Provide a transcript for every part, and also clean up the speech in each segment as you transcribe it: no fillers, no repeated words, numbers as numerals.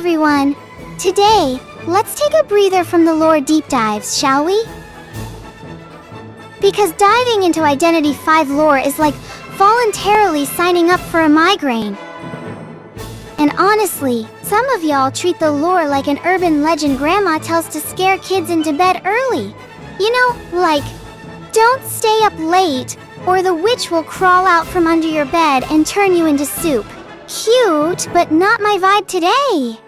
everyone! Today, let's take a breather from the lore deep dives, shall we? Because diving into Identity V lore is like voluntarily signing up for a migraine. And honestly, some of y'all treat the lore like an urban legend grandma tells to scare kids into bed early. You know, like, don't stay up late, or the witch will crawl out from under your bed and turn you into soup. Cute, but not my vibe today.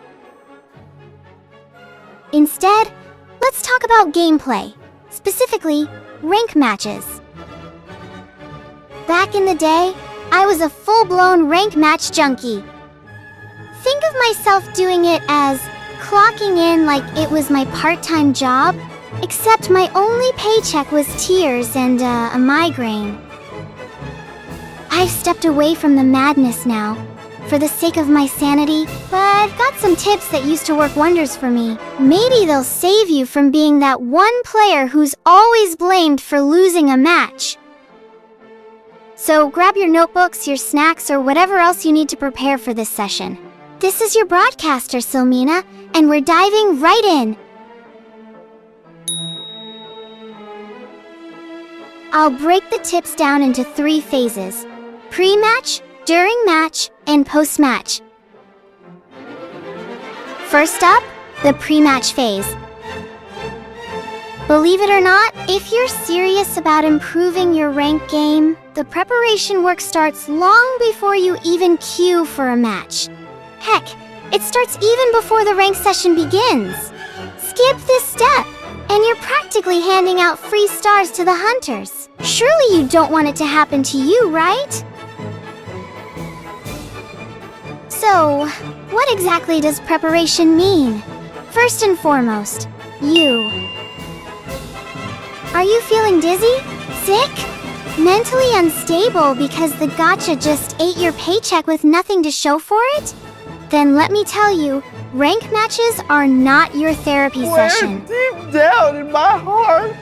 Instead, let's talk about gameplay, specifically rank matches. Back in the day, I was a full-blown rank match junkie. Think of myself doing it as clocking in like it was my part-time job, except my only paycheck was tears and a migraine. I've stepped away from the madness now, for the sake of my sanity, but I've got some tips that used to work wonders for me. Maybe they'll save you from being that one player who's always blamed for losing a match. So grab your notebooks, your snacks, or whatever else you need to prepare for this session. This is your broadcaster, Silmina, and we're diving right in. I'll break the tips down into 3 phases: pre-match, during match, and post-match. First up, the pre-match phase. Believe it or not, if you're serious about improving your rank game, the preparation work starts long before you even queue for a match. Heck, it starts even before the rank session begins. Skip this step, and you're practically handing out free stars to the hunters. Surely you don't want it to happen to you, right? So, what exactly does preparation mean? First and foremost, you. Are you feeling dizzy? Sick? Mentally unstable because the gacha just ate your paycheck with nothing to show for it? Then let me tell you, rank matches are not your therapy session. Deep down in my heart.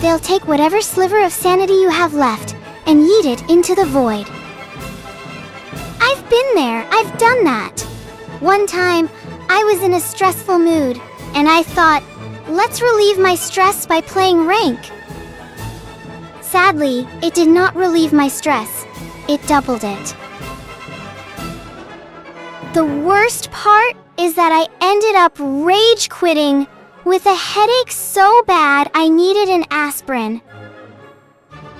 They'll take whatever sliver of sanity you have left and yeet it into the void. I've been there, I've done that. One time, I was in a stressful mood, and I thought, let's relieve my stress by playing rank. Sadly, it did not relieve my stress. It doubled it. The worst part is that I ended up rage quitting with a headache so bad I needed an aspirin.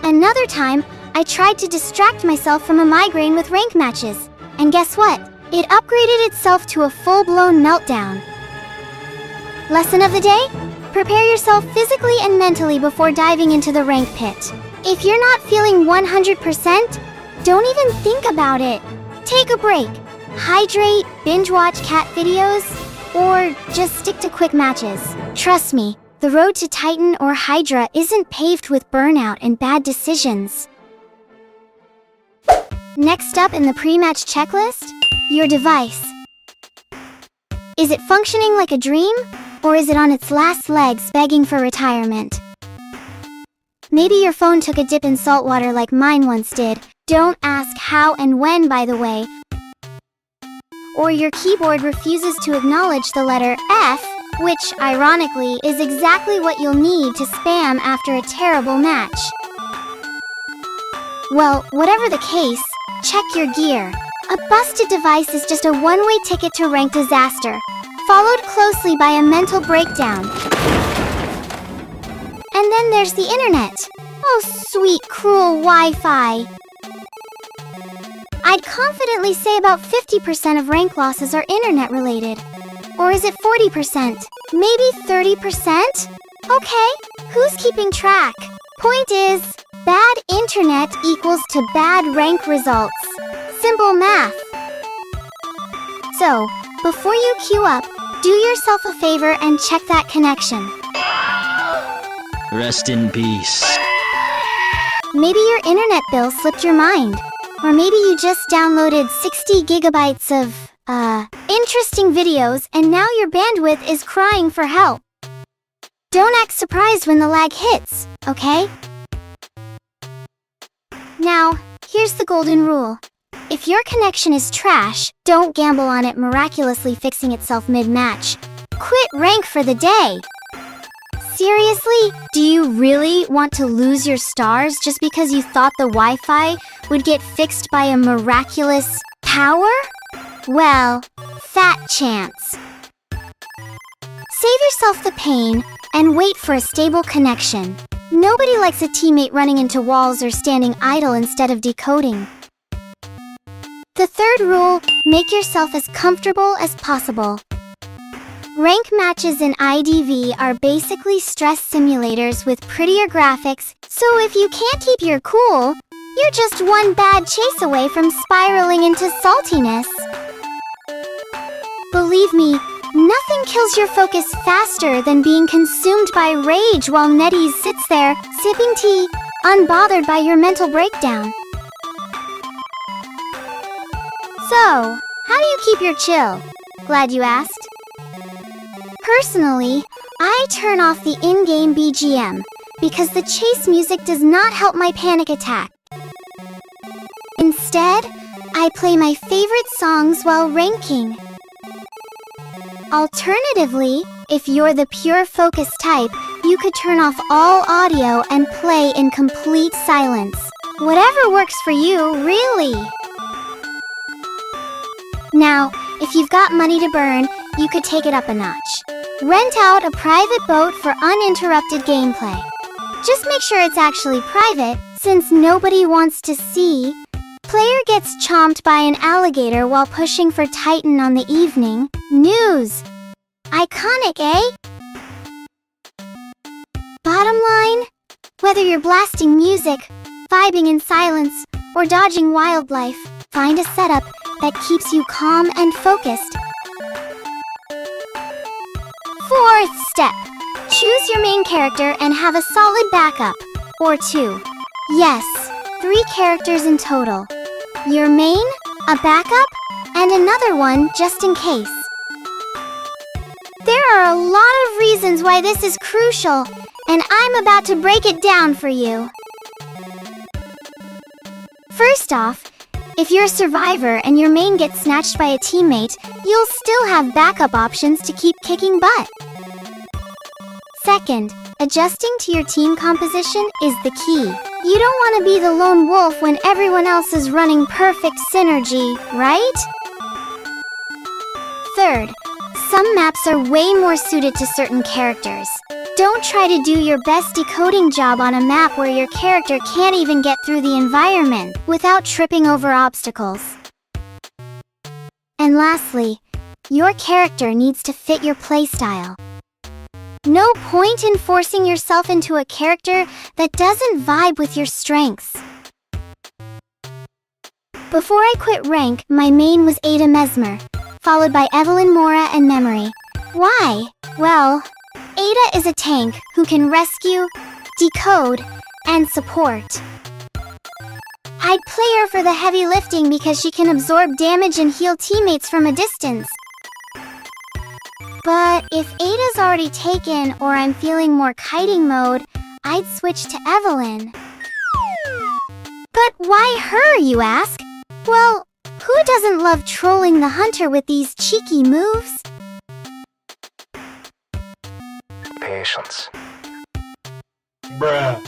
Another time, I tried to distract myself from a migraine with rank matches, and guess what? It upgraded itself to a full-blown meltdown. Lesson of the day? Prepare yourself physically and mentally before diving into the rank pit. If you're not feeling 100%, don't even think about it. Take a break. Hydrate, binge-watch cat videos, or just stick to quick matches. Trust me, the road to Titan or Hydra isn't paved with burnout and bad decisions. Next up in the pre-match checklist, your device. Is it functioning like a dream, or is it on its last legs begging for retirement? Maybe your phone took a dip in salt water like mine once did. Don't ask how and when, by the way. Or your keyboard refuses to acknowledge the letter F, which, ironically, is exactly what you'll need to spam after a terrible match. Well, whatever the case, check your gear. A busted device is just a one-way ticket to rank disaster, followed closely by a mental breakdown. And then there's the internet. Oh, sweet, cruel Wi-Fi. I'd confidently say about 50% of rank losses are internet-related. Or is it 40%? Maybe 30%? Okay, who's keeping track? Point is, bad internet equals to bad rank results. Simple math. So, before you queue up, do yourself a favor and check that connection. Rest in peace. Maybe your internet bill slipped your mind. Or maybe you just downloaded 60 gigabytes of, interesting videos and now your bandwidth is crying for help. Don't act surprised when the lag hits, okay? Now, here's the golden rule. If your connection is trash, don't gamble on it miraculously fixing itself mid-match. Quit rank for the day! Seriously? Do you really want to lose your stars just because you thought the Wi-Fi would get fixed by a miraculous power? Well, fat chance. Save yourself the pain and wait for a stable connection. Nobody likes a teammate running into walls or standing idle instead of decoding. The third rule, make yourself as comfortable as possible. Rank matches in IDV are basically stress simulators with prettier graphics, so if you can't keep your cool, you're just one bad chase away from spiraling into saltiness. Believe me, nothing kills your focus faster than being consumed by rage while NetEase sits there, sipping tea, unbothered by your mental breakdown. So, how do you keep your chill? Glad you asked. Personally, I turn off the in-game BGM, because the chase music does not help my panic attack. Instead, I play my favorite songs while ranking. Alternatively, if you're the pure focus type, you could turn off all audio and play in complete silence. Whatever works for you, really. Now, if you've got money to burn, you could take it up a notch. Rent out a private boat for uninterrupted gameplay. Just make sure it's actually private, since nobody wants to see. Player gets chomped by an alligator while pushing for Titan on the evening news. Iconic, eh? Bottom line, whether you're blasting music, vibing in silence, or dodging wildlife, find a setup that keeps you calm and focused. Fourth step, choose your main character and have a solid backup, or two. Yes, 3 characters in total. Your main, a backup, and another one just in case. There are a lot of reasons why this is crucial, and I'm about to break it down for you. First off, if you're a survivor and your main gets snatched by a teammate, you'll still have backup options to keep kicking butt. Second, adjusting to your team composition is the key. You don't want to be the lone wolf when everyone else is running perfect synergy, right? Third, some maps are way more suited to certain characters. Don't try to do your best decoding job on a map where your character can't even get through the environment without tripping over obstacles. And lastly, your character needs to fit your playstyle. No point in forcing yourself into a character that doesn't vibe with your strengths. Before I quit rank, my main was Ada Mesmer, followed by Evelyn Mora and Memory. Why? Well, Ada is a tank who can rescue, decode, and support. I'd play her for the heavy lifting because she can absorb damage and heal teammates from a distance. But if Ada's already taken or I'm feeling more kiting mode, I'd switch to Evelyn. But why her, you ask? Well, who doesn't love trolling the hunter with these cheeky moves? Patience. Bruh.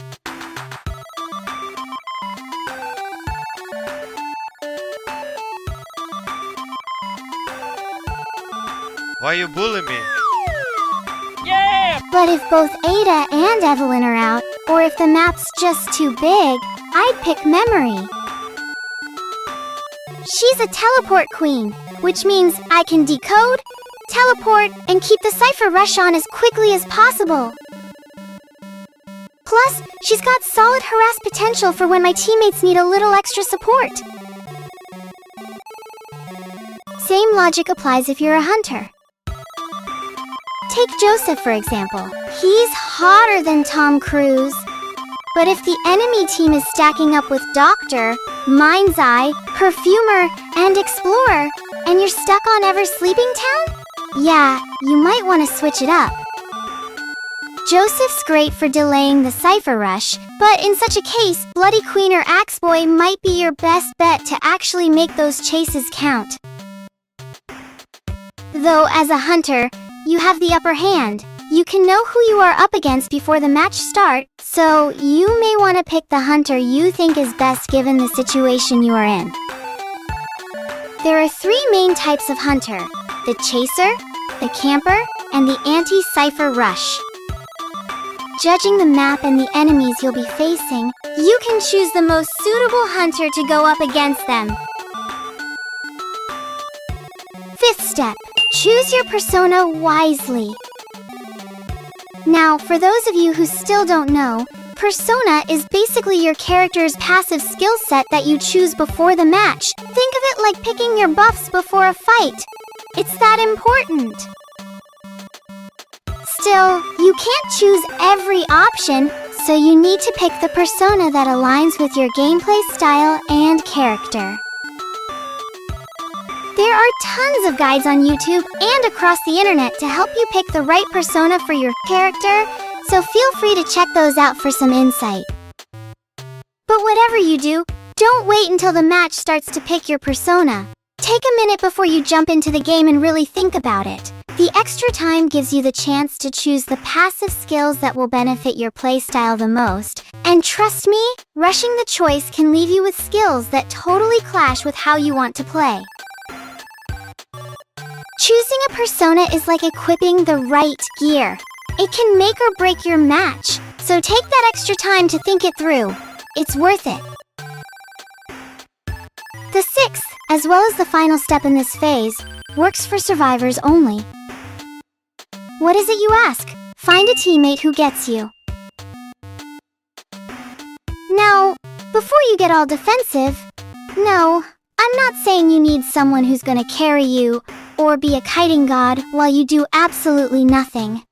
Why you bully me? Yeah! But if both Ada and Evelyn are out, or if the map's just too big, I'd pick Memory. She's a teleport queen, which means I can decode, teleport, and keep the cipher rush on as quickly as possible. Plus, she's got solid harass potential for when my teammates need a little extra support. Same logic applies if you're a hunter. Take Joseph, for example. He's hotter than Tom Cruise. But if the enemy team is stacking up with Doctor, Mind's Eye, Perfumer, and Explorer, and you're stuck on Ever Sleeping Town? Yeah, you might want to switch it up. Joseph's great for delaying the cipher rush, But in such a case, Bloody Queen or Axe Boy might be your best bet to actually make those chases count. Though as a hunter, you have the upper hand. You can know who you are up against before the match starts, so you may want to pick the hunter you think is best given the situation you are in. There are 3 main types of hunter: the chaser, the camper, and the anti-cipher rush. Judging the map and the enemies you'll be facing, you can choose the most suitable hunter to go up against them. 5th step, choose your persona wisely. Now, for those of you who still don't know, persona is basically your character's passive skill set that you choose before the match. Think of it like picking your buffs before a fight. It's that important. Still, you can't choose every option, so you need to pick the persona that aligns with your gameplay style and character. There are tons of guides on YouTube and across the internet to help you pick the right persona for your character, so feel free to check those out for some insight. But whatever you do, don't wait until the match starts to pick your persona. Take a minute before you jump into the game and really think about it. The extra time gives you the chance to choose the passive skills that will benefit your playstyle the most. And trust me, rushing the choice can leave you with skills that totally clash with how you want to play. Choosing a persona is like equipping the right gear. It can make or break your match, so take that extra time to think it through. It's worth it. The 6th, as well as the final step in this phase, works for survivors only. What is it, you ask? Find a teammate who gets you. Now, before you get all defensive, no, I'm not saying you need someone who's gonna carry you or be a kiting god while you do absolutely nothing.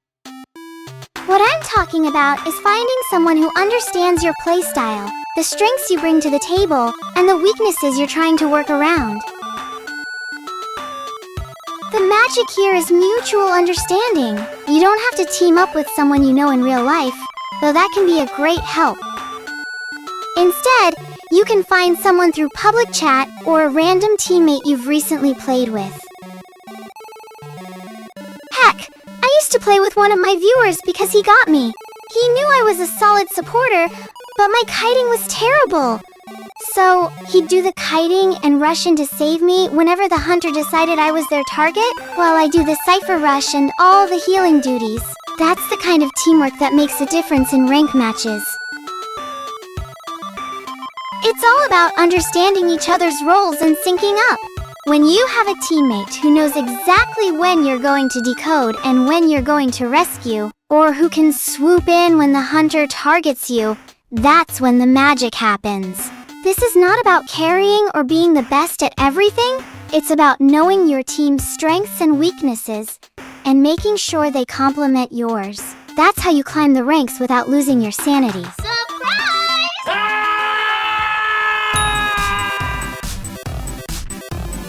What I'm talking about is finding someone who understands your playstyle, the strengths you bring to the table, and the weaknesses you're trying to work around. The magic here is mutual understanding. You don't have to team up with someone you know in real life, though that can be a great help. Instead, you can find someone through public chat or a random teammate you've recently played with. Heck, I used to play with one of my viewers because he got me. He knew I was a solid supporter, but my kiting was terrible. So, he'd do the kiting and rush in to save me whenever the hunter decided I was their target, while I do the cipher rush and all the healing duties. That's the kind of teamwork that makes a difference in rank matches. It's all about understanding each other's roles and syncing up. When you have a teammate who knows exactly when you're going to decode and when you're going to rescue, or who can swoop in when the hunter targets you, that's when the magic happens. This is not about carrying or being the best at everything. It's about knowing your team's strengths and weaknesses and making sure they complement yours. That's how you climb the ranks without losing your sanity.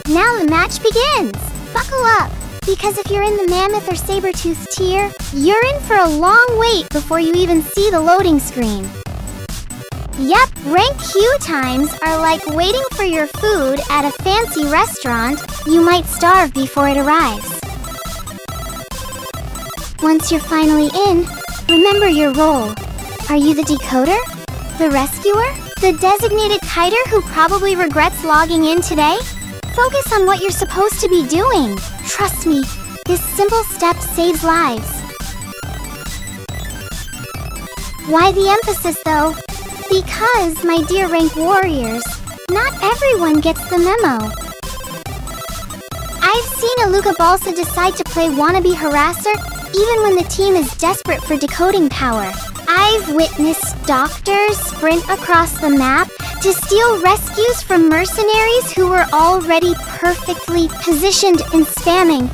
Now the match begins! Buckle up, because if you're in the Mammoth or Saber-Tooth tier, you're in for a long wait before you even see the loading screen. Yep, rank queue times are like waiting for your food at a fancy restaurant. You might starve before it arrives. Once you're finally in, remember your role. Are you the decoder? The rescuer? The designated kiter who probably regrets logging in today? Focus on what you're supposed to be doing. Trust me, this simple step saves lives. Why the emphasis though? Because, my dear rank warriors, not everyone gets the memo. I've seen a Luca Balsa decide to play wannabe harasser even when the team is desperate for decoding power. I've witnessed doctors sprint across the map to steal rescues from mercenaries who were already perfectly positioned and spamming,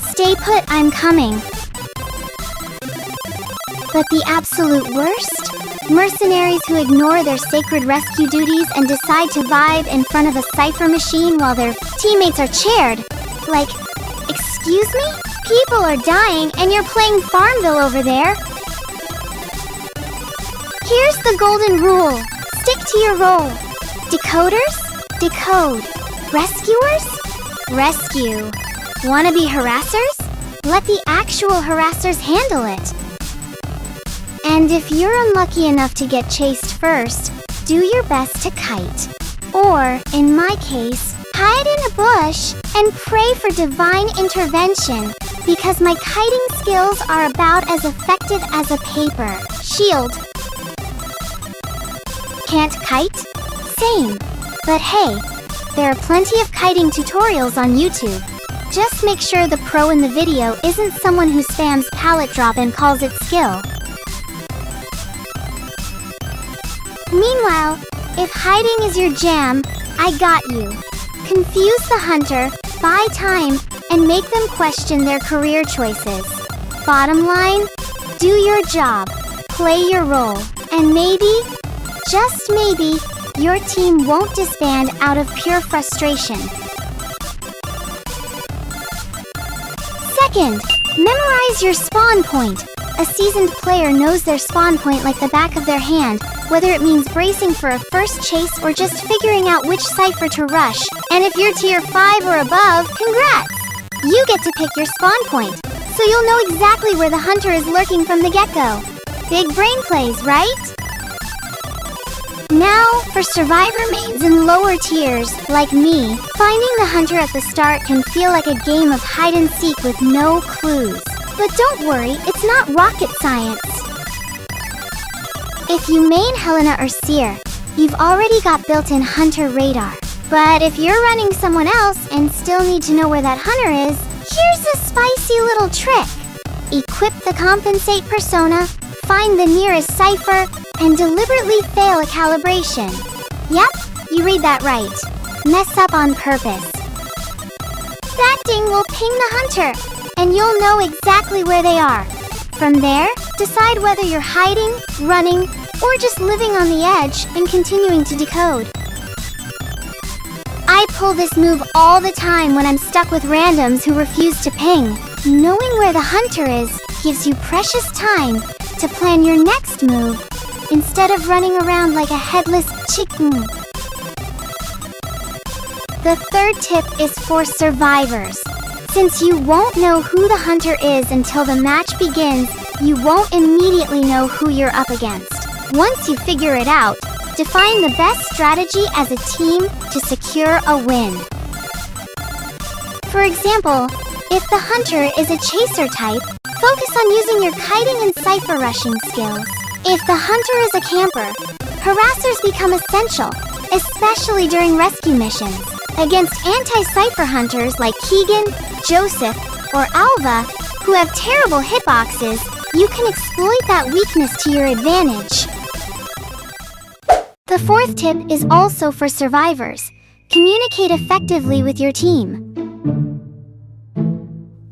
"Stay put, I'm coming." But the absolute worst? Mercenaries who ignore their sacred rescue duties and decide to vibe in front of a cipher machine while their teammates are chaired. Like, excuse me? People are dying and you're playing Farmville over there. Here's the golden rule. Stick to your role. Decoders? Decode. Rescuers? Rescue. Wannabe harassers? Let the actual harassers handle it. And if you're unlucky enough to get chased first, do your best to kite. Or, in my case, hide in a bush and pray for divine intervention, because my kiting skills are about as effective as a paper shield. Can't kite? Same. But hey, there are plenty of kiting tutorials on YouTube. Just make sure the pro in the video isn't someone who spams pallet drop and calls it skill. Meanwhile, if hiding is your jam, I got you. Confuse the hunter, buy time, and make them question their career choices. Bottom line, do your job, play your role, and maybe, just maybe, your team won't disband out of pure frustration. Second, memorize your spawn point. A seasoned player knows their spawn point like the back of their hand, whether it means bracing for a first chase or just figuring out which cipher to rush. And if you're tier 5 or above, congrats! You get to pick your spawn point, so you'll know exactly where the hunter is lurking from the get-go. Big brain plays, right? Now, for survivor mains in lower tiers, like me, finding the hunter at the start can feel like a game of hide-and-seek with no clues. But don't worry, it's not rocket science. If you main Helena or Seer, you've already got built-in hunter radar. But if you're running someone else and still need to know where that hunter is, here's a spicy little trick. Equip the compensate persona, find the nearest cipher, and deliberately fail a calibration. Yep, you read that right. Mess up on purpose. That ding will ping the hunter, and you'll know exactly where they are. From there, decide whether you're hiding, running, or just living on the edge and continuing to decode. I pull this move all the time when I'm stuck with randoms who refuse to ping. Knowing where the hunter is gives you precious time to plan your next move, instead of running around like a headless chicken. The third tip is for survivors. Since you won't know who the hunter is until the match begins, you won't immediately know who you're up against. Once you figure it out, define the best strategy as a team to secure a win. For example, if the hunter is a chaser type, focus on using your kiting and cipher rushing skills. If the hunter is a camper, harassers become essential, especially during rescue missions. Against anti-cipher hunters like Keegan, Joseph, or Alva, who have terrible hitboxes, you can exploit that weakness to your advantage. The fourth tip is also for survivors. Communicate effectively with your team.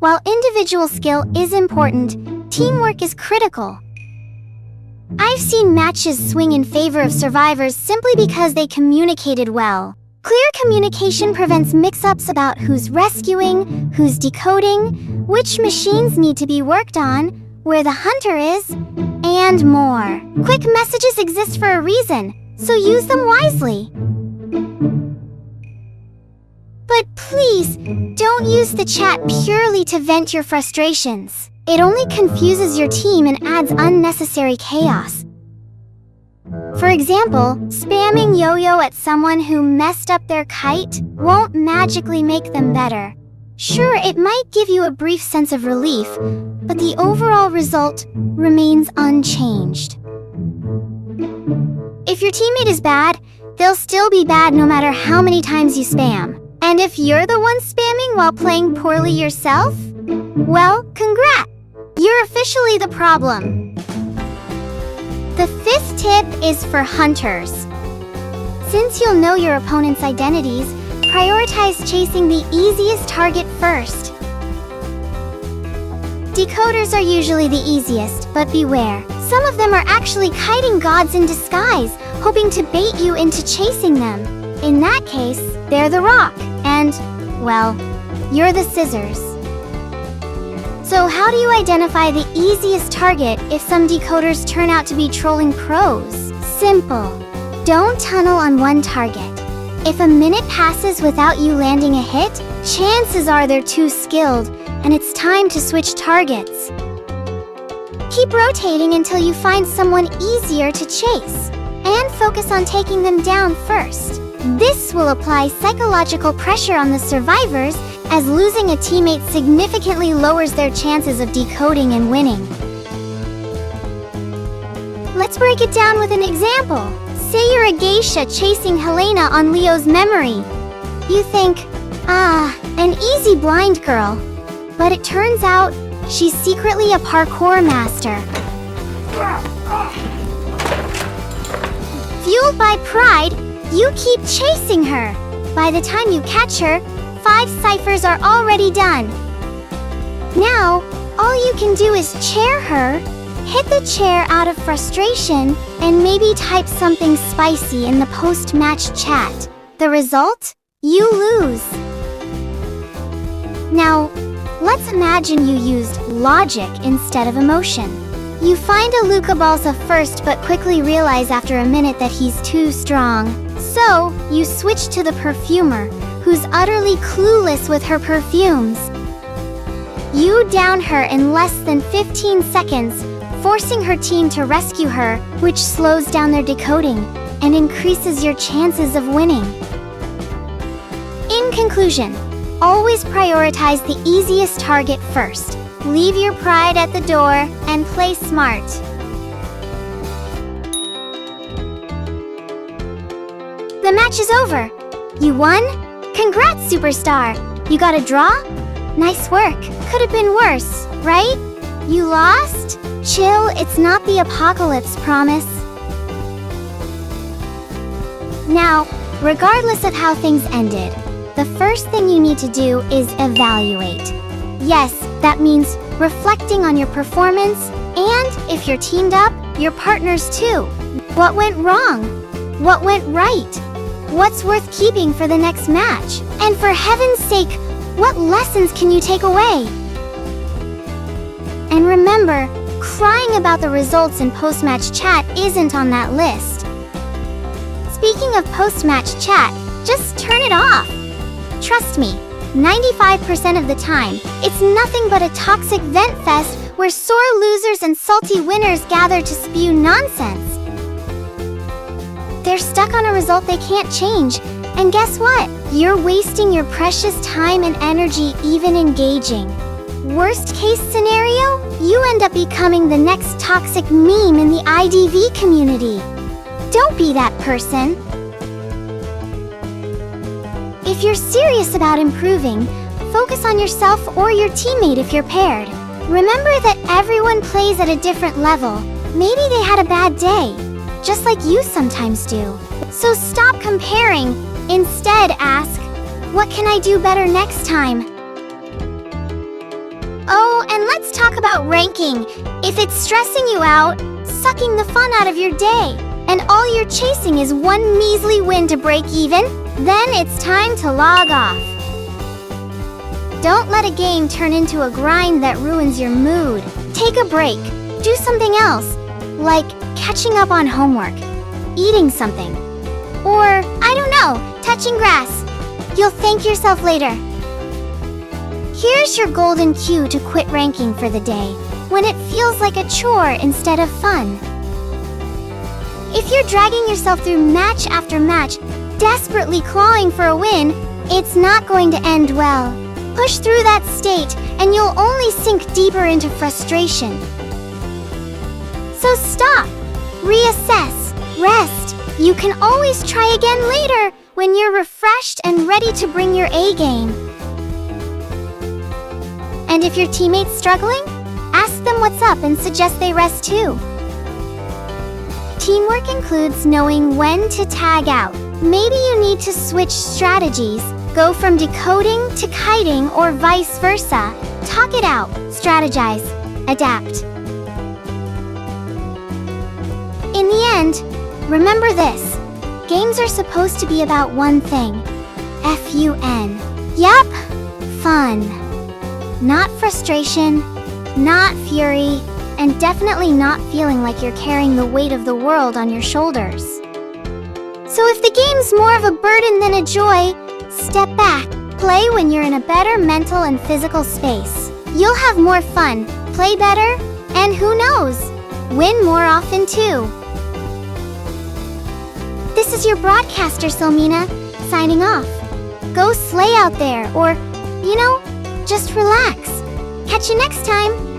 While individual skill is important, teamwork is critical. I've seen matches swing in favor of survivors simply because they communicated well. Clear communication prevents mix-ups about who's rescuing, who's decoding, which machines need to be worked on, where the hunter is, and more. Quick messages exist for a reason, so use them wisely. But please, don't use the chat purely to vent your frustrations. It only confuses your team and adds unnecessary chaos. For example, spamming yo-yo at someone who messed up their kite won't magically make them better. Sure, it might give you a brief sense of relief, but the overall result remains unchanged. If your teammate is bad, they'll still be bad no matter how many times you spam. And if you're the one spamming while playing poorly yourself, well, congrats! You're officially the problem. The fifth tip is for hunters. Since you'll know your opponent's identities, prioritize chasing the easiest target first. Decoders are usually the easiest, but beware. Some of them are actually kiting gods in disguise, hoping to bait you into chasing them. In that case, they're the rock, and, well, you're the scissors. So how do you identify the easiest target if some decoders turn out to be trolling pros? Simple. Don't tunnel on one target. If a minute passes without you landing a hit, chances are they're too skilled, and it's time to switch targets. Keep rotating until you find someone easier to chase, and focus on taking them down first. This will apply psychological pressure on the survivors, as losing a teammate significantly lowers their chances of decoding and winning. Let's break it down with an example. Say you're a geisha chasing Helena on Leo's memory. You think, an easy blind girl. But it turns out, she's secretly a parkour master. Fueled by pride, you keep chasing her. By the time you catch her, 5 ciphers are already done. Now, all you can do is chair her, hit the chair out of frustration, and maybe type something spicy in the post-match chat. The result? You lose. Now, let's imagine you used logic instead of emotion. You find a Luca Balsa first but quickly realize after a minute that he's too strong. So, you switch to the perfumer, who's utterly clueless with her perfumes. You down her in less than 15 seconds, forcing her team to rescue her, which slows down their decoding and increases your chances of winning. In conclusion, always prioritize the easiest target first. Leave your pride at the door and play smart. The match is over. You won? Congrats, superstar! You got a draw? Nice work. Could have been worse, right? You lost? Chill, it's not the apocalypse, promise. Now, regardless of how things ended, the first thing you need to do is evaluate. Yes, that means reflecting on your performance, and if you're teamed up, your partners too. What went wrong? What went right? What's worth keeping for the next match? And for heaven's sake, what lessons can you take away? And remember, crying about the results in post-match chat isn't on that list. Speaking of post-match chat, just turn it off. Trust me, 95% of the time, it's nothing but a toxic vent fest where sore losers and salty winners gather to spew nonsense. They're stuck on a result they can't change, and guess what? You're wasting your precious time and energy even engaging. Worst case scenario, you end up becoming the next toxic meme in the IDV community. Don't be that person. If you're serious about improving, focus on yourself or your teammate if you're paired. Remember that everyone plays at a different level. Maybe they had a bad day, just like you sometimes do. So stop comparing. Instead, ask, what can I do better next time? Oh, and let's talk about ranking. If it's stressing you out, sucking the fun out of your day, and all you're chasing is one measly win to break even, then it's time to log off. Don't let a game turn into a grind that ruins your mood. Take a break. Do something else, like catching up on homework, eating something, or, I don't know, touching grass. You'll thank yourself later. Here's your golden cue to quit ranking for the day, when it feels like a chore instead of fun. If you're dragging yourself through match after match, desperately clawing for a win, it's not going to end well. Push through that state, and you'll only sink deeper into frustration. So stop, reassess, rest. You can always try again later when you're refreshed and ready to bring your A game. And if your teammate's struggling, ask them what's up and suggest they rest too. Teamwork includes knowing when to tag out. Maybe you need to switch strategies, go from decoding to kiting or vice versa. Talk it out, strategize, adapt. In the end, remember this. Games are supposed to be about one thing. F-U-N. Yup, fun. Not frustration, not fury, and definitely not feeling like you're carrying the weight of the world on your shoulders. So if the game's more of a burden than a joy, step back, play when you're in a better mental and physical space. You'll have more fun, play better, and who knows, win more often too. This is your broadcaster, Selmina, signing off. Go slay out there, or, just relax. Catch you next time.